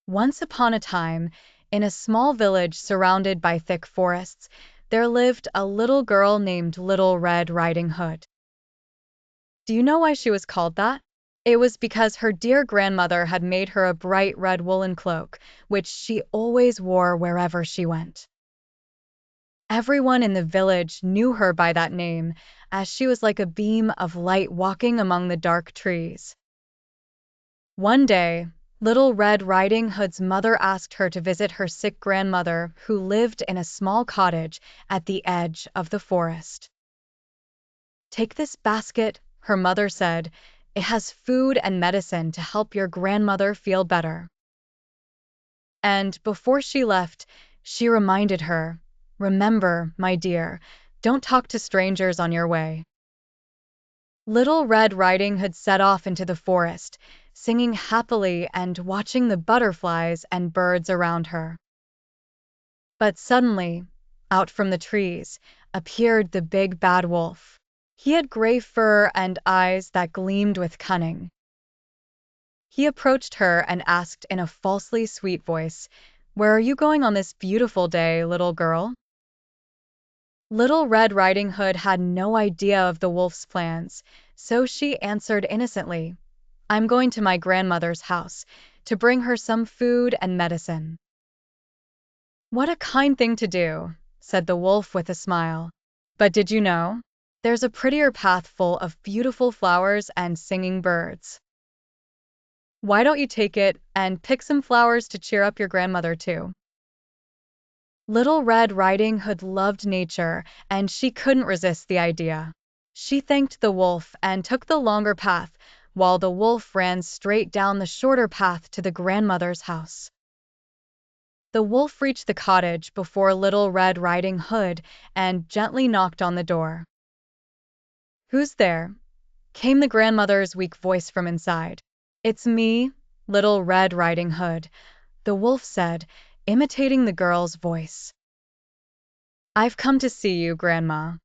Once upon a time, in a small village surrounded by thick forests, there lived a little girl named Little Red Riding Hood. Do you know why she was called that? It was because her dear grandmother had made her a bright red woolen cloak, which she always wore wherever she went. Everyone in the village knew her by that name, as she was like a beam of light walking among the dark trees. One day, Little Red Riding Hood's mother asked her to visit her sick grandmother, who lived in a small cottage at the edge of the forest. "Take this basket," her mother said. "It has food and medicine to help your grandmother feel better." And before she left, she reminded her, "Remember, my dear, don't talk to strangers on your way." Little Red Riding Hood set off into the forest, singing happily and watching the butterflies and birds around her. But suddenly, out from the trees, appeared the big bad wolf. He had gray fur and eyes that gleamed with cunning. He approached her and asked in a falsely sweet voice, "Where are you going on this beautiful day, little girl?" Little Red Riding Hood had no idea of the wolf's plans, so she answered innocently, "I'm going to my grandmother's house to bring her some food and medicine." "What a kind thing to do," said the wolf with a smile. "But did you know? There's a prettier path full of beautiful flowers and singing birds. Why don't you take it and pick some flowers to cheer up your grandmother too?" Little Red Riding Hood loved nature, and she couldn't resist the idea. She thanked the wolf and took the longer path, while the wolf ran straight down the shorter path to the grandmother's house. The wolf reached the cottage before Little Red Riding Hood and gently knocked on the door. "Who's there?" came the grandmother's weak voice from inside. "It's me, Little Red Riding Hood," the wolf said, imitating the girl's voice. "I've come to see you, Grandma."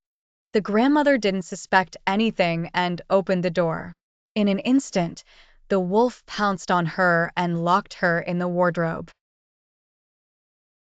The grandmother didn't suspect anything and opened the door. In an instant, the wolf pounced on her and locked her in the wardrobe.